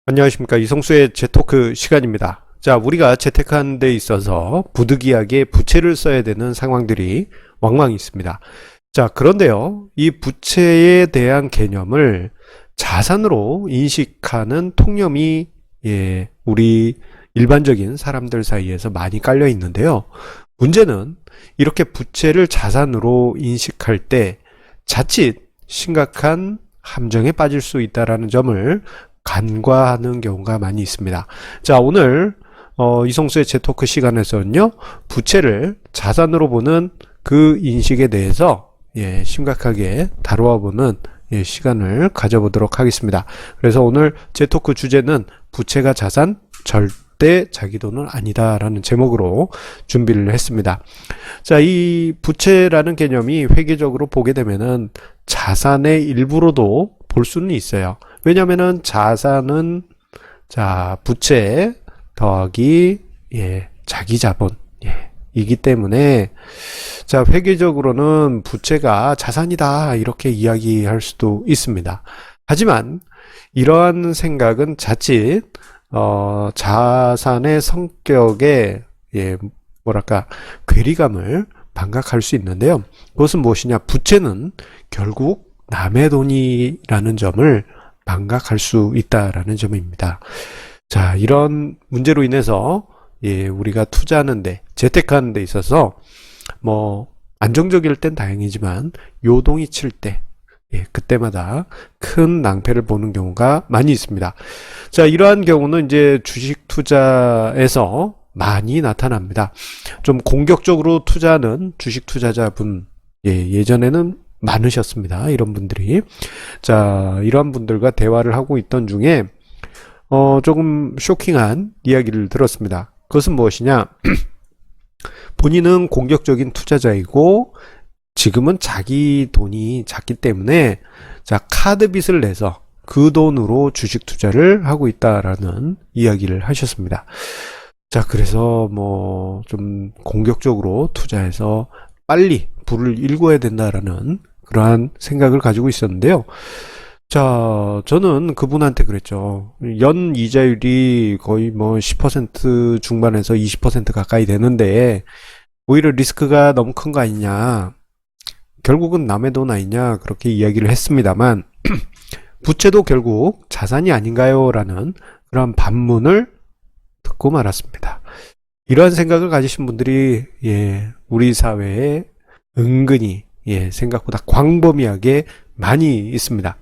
안녕하십니까. 이성수의 재토크 시간입니다. 자, 우리가 재테크하는 데 있어서 부득이하게 부채를 써야 되는 상황들이 왕왕 있습니다. 자, 그런데요, 이 부채에 대한 개념을 자산으로 인식하는 통념이 우리 일반적인 사람들 사이에서 많이 깔려 있는데요. 문제는 이렇게 부채를 자산으로 인식할 때 자칫 심각한 함정에 빠질 수 있다는 점을 간과하는 경우가 많이 있습니다. 자, 오늘 이성수의 재토크 시간에서는요, 부채를 자산으로 보는 그 인식에 대해서 심각하게 다루어 보는 시간을 가져보도록 하겠습니다. 그래서 오늘 재토크 주제는 부채가 자산, 절대 자기 돈은 아니다 라는 제목으로 준비를 했습니다. 자, 이 부채라는 개념이 회계적으로 보게 되면은 자산의 일부로도 볼 수는 있어요. 왜냐면은 자산은 부채 더하기 자기 자본 이기 때문에 회계적으로는 부채가 자산이다 이렇게 이야기할 수도 있습니다. 하지만 이러한 생각은 자칫 자산의 성격에 괴리감을 반각할 수 있는데요. 그것은 무엇이냐? 부채는 결국 남의 돈이라는 점을 반각할 수 있다라는 점입니다. 자, 이런 문제로 인해서 우리가 투자하는데, 재테크하는 데 있어서 안정적일 땐 다행이지만 요동이 칠 때 그때마다 큰 낭패를 보는 경우가 많이 있습니다. 자, 이러한 경우는 이제 주식 투자에서 많이 나타납니다. 좀 공격적으로 투자하는 주식 투자자분 예전에는 많으셨습니다. 이런 분들이. 자, 이러한 분들과 대화를 하고 있던 중에 조금 쇼킹한 이야기를 들었습니다. 그것은 무엇이냐? 본인은 공격적인 투자자이고 지금은 자기 돈이 작기 때문에 카드 빚을 내서 그 돈으로 주식 투자를 하고 있다라는 이야기를 하셨습니다. 자, 그래서 좀 공격적으로 투자해서 빨리 불을 일궈야 된다라는 그러한 생각을 가지고 있었는데요. 자, 저는 그분한테 그랬죠. 연 이자율이 거의 10% 중반에서 20% 가까이 되는데 오히려 리스크가 너무 큰 거 아니냐. 결국은 남의 돈 아니냐. 그렇게 이야기를 했습니다만 부채도 결국 자산이 아닌가요? 라는 그런 반문을 듣고 말았습니다. 이러한 생각을 가지신 분들이 우리 사회에 은근히 생각보다 광범위하게 많이 있습니다.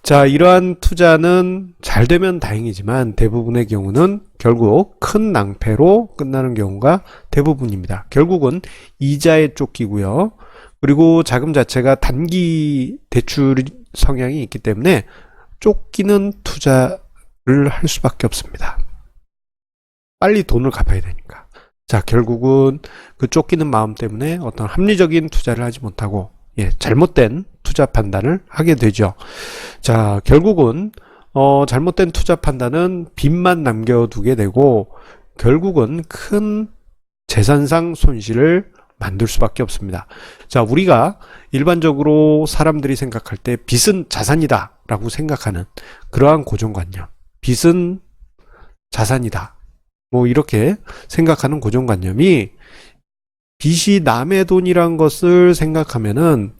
자, 이러한 투자는 잘 되면 다행이지만 대부분의 경우는 결국 큰 낭패로 끝나는 경우가 대부분입니다. 결국은 이자에 쫓기고요. 그리고 자금 자체가 단기 대출 성향이 있기 때문에 쫓기는 투자를 할 수밖에 없습니다. 빨리 돈을 갚아야 되니까. 자, 결국은 그 쫓기는 마음 때문에 어떤 합리적인 투자를 하지 못하고 잘못된 투자 판단을 하게 되죠. 자, 결국은 잘못된 투자 판단은 빚만 남겨두게 되고 결국은 큰 재산상 손실을 만들 수밖에 없습니다. 자, 우리가 일반적으로 사람들이 생각할 때 빚은 자산이다 라고 생각하는 그러한 고정관념, 빚은 자산이다 이렇게 생각하는 고정관념이 빚이 남의 돈이란 것을 생각하면은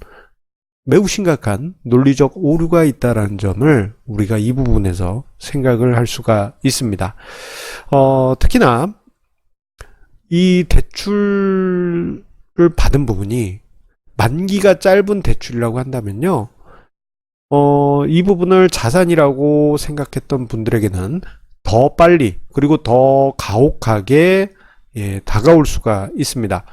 매우 심각한 논리적 오류가 있다는 점을 우리가 이 부분에서 생각을 할 수가 있습니다. 특히나 이 대출을 받은 부분이 만기가 짧은 대출이라고 한다면요, 이 부분을 자산이라고 생각했던 분들에게는 더 빨리 그리고 더 가혹하게 다가올 수가 있습니다.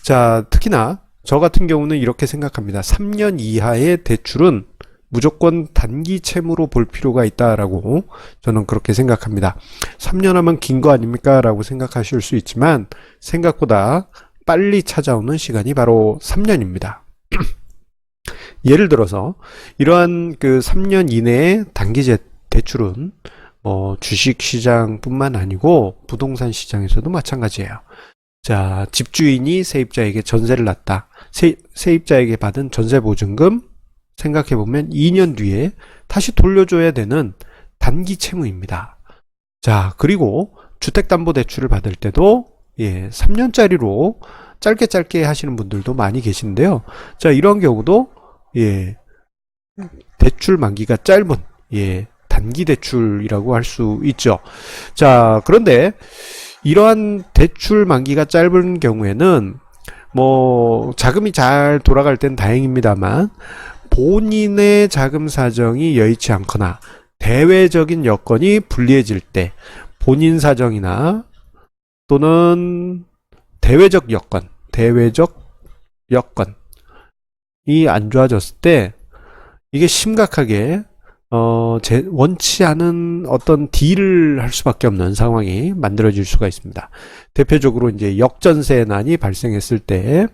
자, 특히나 저 같은 경우는 이렇게 생각합니다. 3년 이하의 대출은 무조건 단기 채무로 볼 필요가 있다라고 저는 그렇게 생각합니다. 3년 하면 긴 거 아닙니까? 라고 생각하실 수 있지만 생각보다 빨리 찾아오는 시간이 바로 3년입니다. 예를 들어서 이러한 그 3년 이내의 단기 대출은 주식시장 뿐만 아니고 부동산 시장에서도 마찬가지예요. 자, 집주인이 세입자에게 전세를 놨다. 세입자에게 받은 전세보증금 생각해보면 2년 뒤에 다시 돌려줘야 되는 단기 채무입니다. 자, 그리고 주택담보대출을 받을 때도 3년짜리로 짧게 하시는 분들도 많이 계신데요. 자, 이런 경우도 대출 만기가 짧은 단기 대출이라고 할 수 있죠. 자, 그런데 이러한 대출 만기가 짧은 경우에는 뭐 자금이 잘 돌아갈 땐 다행입니다만, 본인의 자금 사정이 여의치 않거나 대외적인 여건이 불리해질 때, 본인 사정이나 또는 대외적 여건이 안 좋아졌을 때, 이게 심각하게 원치 않은 어떤 딜을 할 수밖에 없는 상황이 만들어질 수가 있습니다. 대표적으로 이제 역전세난이 발생했을 때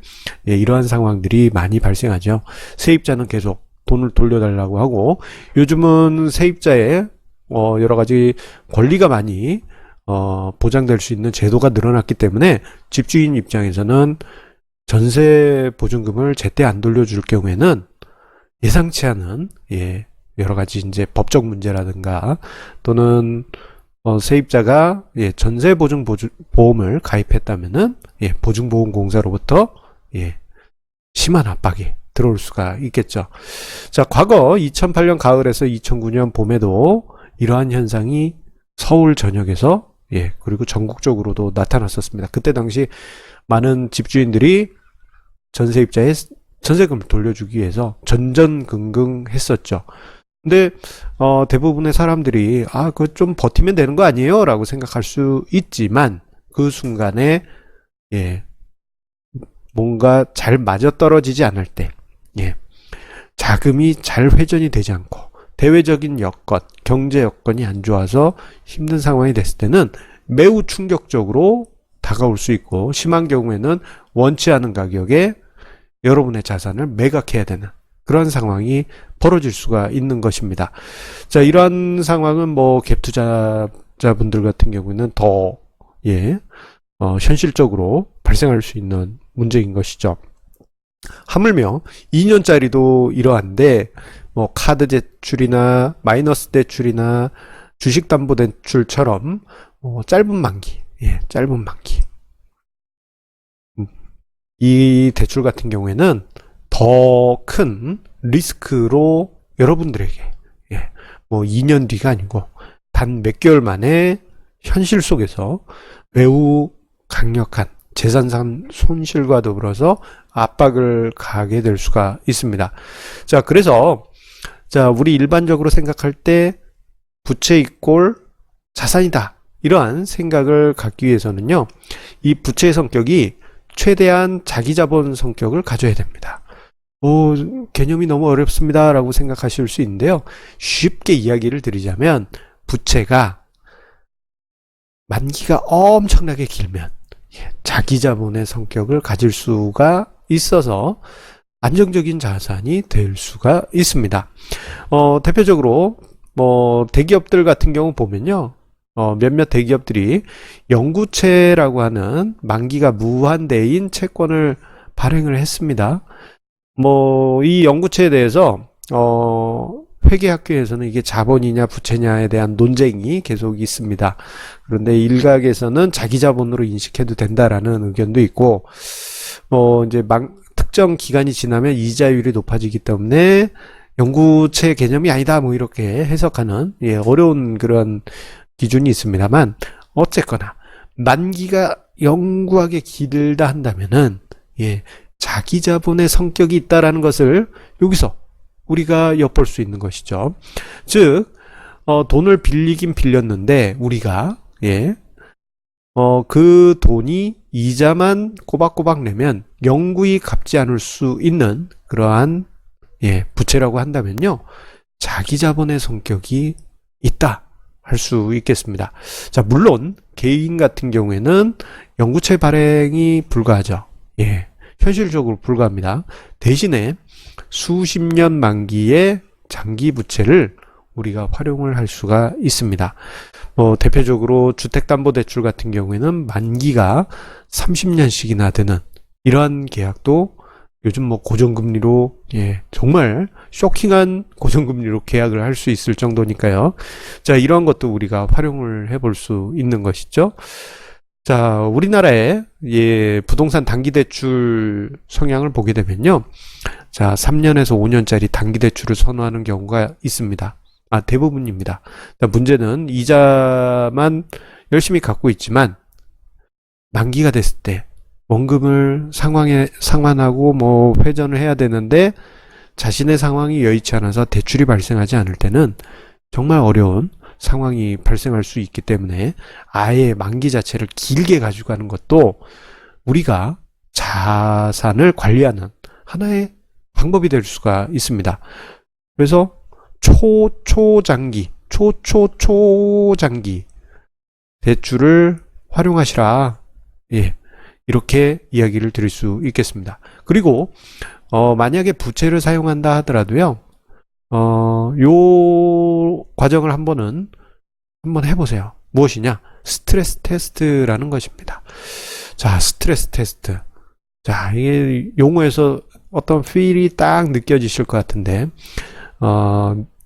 이러한 상황들이 많이 발생하죠. 세입자는 계속 돈을 돌려달라고 하고, 요즘은 세입자의 여러 가지 권리가 많이 보장될 수 있는 제도가 늘어났기 때문에 집주인 입장에서는 전세 보증금을 제때 안 돌려줄 경우에는 예상치 않은 여러 가지 이제 법적 문제라든가, 또는 세입자가 전세보증보험을 가입했다면은 보증보험공사로부터 심한 압박이 들어올 수가 있겠죠. 자, 과거 2008년 가을에서 2009년 봄에도 이러한 현상이 서울 전역에서 그리고 전국적으로도 나타났었습니다. 그때 당시 많은 집주인들이 전세입자의 전세금을 돌려주기 위해서 전전긍긍했었죠. 근데 대부분의 사람들이 그거 좀 버티면 되는 거 아니에요? 라고 생각할 수 있지만, 그 순간에 뭔가 잘 맞아떨어지지 않을 때, 자금이 잘 회전이 되지 않고 대외적인 여건, 경제 여건이 안 좋아서 힘든 상황이 됐을 때는 매우 충격적으로 다가올 수 있고, 심한 경우에는 원치 않은 가격에 여러분의 자산을 매각해야 되는 그런 상황이 벌어질 수가 있는 것입니다. 자, 이러한 상황은 뭐 갭투자자분들 같은 경우는 더 현실적으로 발생할 수 있는 문제인 것이죠. 하물며 2년짜리도 이러한데, 뭐 카드 대출이나 마이너스 대출이나 주식담보대출처럼 짧은 만기, 이 대출 같은 경우에는 더 큰 리스크로 여러분들에게 뭐 2년 뒤가 아니고 단 몇 개월 만에 현실 속에서 매우 강력한 재산 손실과 더불어서 압박을 가하게 될 수가 있습니다. 자, 그래서 우리 일반적으로 생각할 때 부채 이꼴 자산이다, 이러한 생각을 갖기 위해서는요, 이 부채의 성격이 최대한 자기자본 성격을 가져야 됩니다. 개념이 너무 어렵습니다 라고 생각하실 수 있는데요, 쉽게 이야기를 드리자면, 부채가 만기가 엄청나게 길면 자기자본의 성격을 가질 수가 있어서 안정적인 자산이 될 수가 있습니다. 대표적으로 뭐 대기업들 같은 경우 보면요, 몇몇 대기업들이 영구채라고 하는 만기가 무한대인 채권을 발행을 했습니다. 뭐 이 영구채에 대해서 회계학교에서는 이게 자본이냐 부채냐에 대한 논쟁이 계속 있습니다. 그런데 일각에서는 자기자본으로 인식해도 된다라는 의견도 있고, 이제 특정 기간이 지나면 이자율이 높아지기 때문에 영구채 개념이 아니다, 뭐 이렇게 해석하는 어려운 그런 기준이 있습니다만, 어쨌거나 만기가 영구하게 길다 한다면은 자기자본의 성격이 있다라는 것을 여기서 우리가 엿볼 수 있는 것이죠. 즉 돈을 빌리긴 빌렸는데 우리가 그 돈이 이자만 꼬박꼬박 내면 영구히 갚지 않을 수 있는 그러한 부채라고 한다면요, 자기자본의 성격이 있다 할 수 있겠습니다. 자, 물론 개인 같은 경우에는 영구채 발행이 불가하죠. 현실적으로 불가합니다. 대신에 수십 년 만기의 장기 부채를 우리가 활용을 할 수가 있습니다. 대표적으로 주택담보대출 같은 경우에는 만기가 30년씩이나 되는 이러한 계약도 요즘 뭐 고정금리로, 정말 쇼킹한 고정금리로 계약을 할 수 있을 정도니까요. 자, 이러한 것도 우리가 활용을 해볼 수 있는 것이죠. 자, 우리나라의 부동산 단기대출 성향을 보게 되면요. 자, 3년에서 5년짜리 단기대출을 선호하는 경우가 있습니다. 대부분입니다. 자, 문제는 이자만 열심히 갚고 있지만 만기가 됐을 때 원금을 상환하고 뭐 회전을 해야 되는데 자신의 상황이 여의치 않아서 대출이 발생하지 않을 때는 정말 어려운 상황이 발생할 수 있기 때문에 아예 만기 자체를 길게 가지고 가는 것도 우리가 자산을 관리하는 하나의 방법이 될 수가 있습니다. 그래서 초장기 대출을 활용하시라. 이렇게 이야기를 드릴 수 있겠습니다. 그리고 만약에 부채를 사용한다 하더라도요. 요 과정을 한번 해보세요. 무엇이냐? 스트레스 테스트라는 것입니다. 자, 스트레스 테스트. 자, 이게 용어에서 어떤 필이 딱 느껴지실 것 같은데,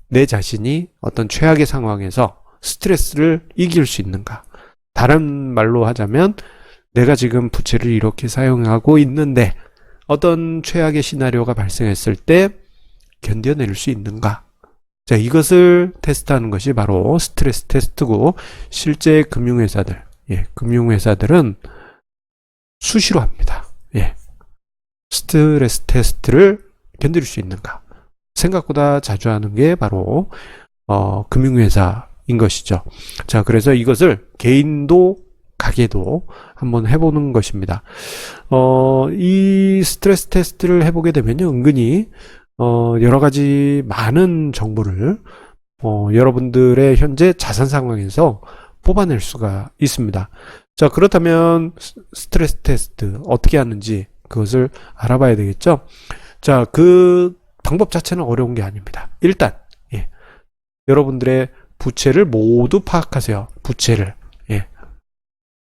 내 자신이 어떤 최악의 상황에서 스트레스를 이길 수 있는가? 다른 말로 하자면, 내가 지금 부채를 이렇게 사용하고 있는데, 어떤 최악의 시나리오가 발생했을 때 견뎌낼 수 있는가? 자, 이것을 테스트하는 것이 바로 스트레스 테스트고, 실제 금융회사들은 수시로 합니다. 스트레스 테스트를 견딜 수 있는가? 생각보다 자주 하는 게 바로 금융회사인 것이죠. 자, 그래서 이것을 개인도 가게도 한번 해보는 것입니다. 이 스트레스 테스트를 해보게 되면요, 은근히 여러 가지 많은 정보를 여러분들의 현재 자산 상황에서 뽑아낼 수가 있습니다. 자, 그렇다면 스트레스 테스트 어떻게 하는지 그것을 알아봐야 되겠죠. 자, 그 방법 자체는 어려운 게 아닙니다. 일단 여러분들의 부채를 모두 파악하세요.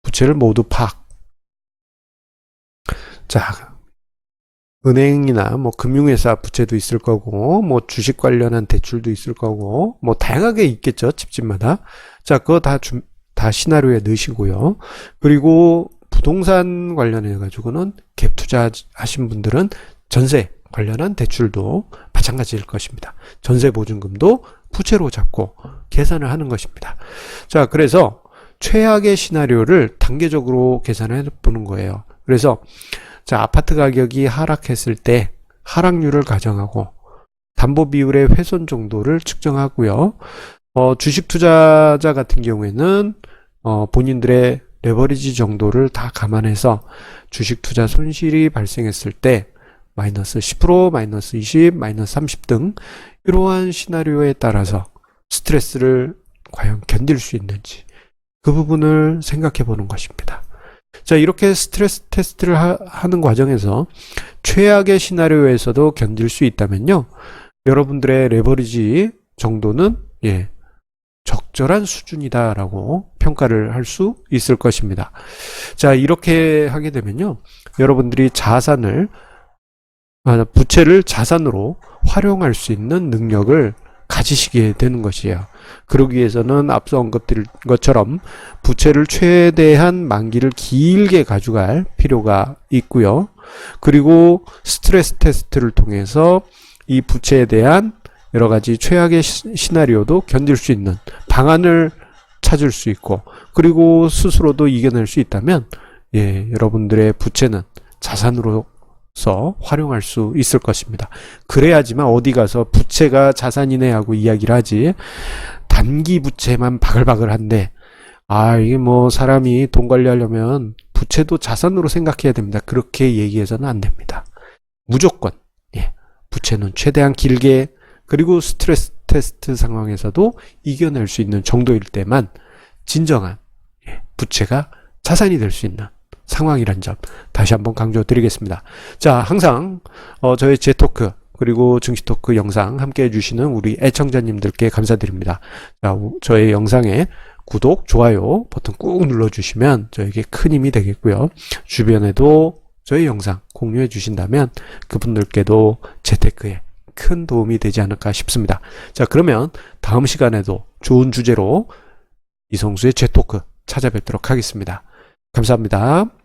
부채를 모두 파악. 자, 은행이나 뭐 금융회사 부채도 있을 거고, 뭐 주식 관련한 대출도 있을 거고, 뭐 다양하게 있겠죠, 집집마다. 자, 그거 다 시나리오에 넣으시고요. 그리고 부동산 관련해 가지고는 갭 투자하신 분들은 전세 관련한 대출도 마찬가지일 것입니다. 전세 보증금도 부채로 잡고 계산을 하는 것입니다. 자, 그래서 최악의 시나리오를 단계적으로 계산해 보는 거예요. 그래서 자, 아파트 가격이 하락했을 때 하락률을 가정하고 담보 비율의 훼손 정도를 측정하고요. 주식 투자자 같은 경우에는 본인들의 레버리지 정도를 다 감안해서 주식 투자 손실이 발생했을 때 마이너스 10%, 마이너스 20, 마이너스 30 등 이러한 시나리오에 따라서 스트레스를 과연 견딜 수 있는지 그 부분을 생각해 보는 것입니다. 자, 이렇게 스트레스 테스트를 하는 과정에서 최악의 시나리오에서도 견딜 수 있다면요, 여러분들의 레버리지 정도는 적절한 수준이다라고 평가를 할 수 있을 것입니다. 자, 이렇게 하게 되면요, 여러분들이 부채를 자산으로 활용할 수 있는 능력을 가지시게 되는 것이에요. 그러기 위해서는 앞서 언급드린 것처럼 부채를 최대한 만기를 길게 가져갈 필요가 있고요. 그리고 스트레스 테스트를 통해서 이 부채에 대한 여러 가지 최악의 시나리오도 견딜 수 있는 방안을 찾을 수 있고, 그리고 스스로도 이겨낼 수 있다면 여러분들의 부채는 자산으로서 활용할 수 있을 것입니다. 그래야지만 어디 가서 부채가 자산이네 하고 이야기를 하지, 단기 부채만 바글바글한데 이게 뭐 사람이 돈 관리하려면 부채도 자산으로 생각해야 됩니다. 그렇게 얘기해서는 안 됩니다. 무조건 부채는 최대한 길게, 그리고 스트레스 테스트 상황에서도 이겨낼 수 있는 정도일 때만 진정한 부채가 자산이 될 수 있는 상황이란 점 다시 한번 강조드리겠습니다. 자, 항상 저의 재토크 그리고 증시토크 영상 함께 해주시는 우리 애청자님들께 감사드립니다. 자, 저의 영상에 구독, 좋아요 버튼 꾹 눌러주시면 저에게 큰 힘이 되겠고요. 주변에도 저희 영상 공유해 주신다면 그분들께도 재테크에 큰 도움이 되지 않을까 싶습니다. 자, 그러면 다음 시간에도 좋은 주제로 이성수의 재토크 찾아뵙도록 하겠습니다. 감사합니다.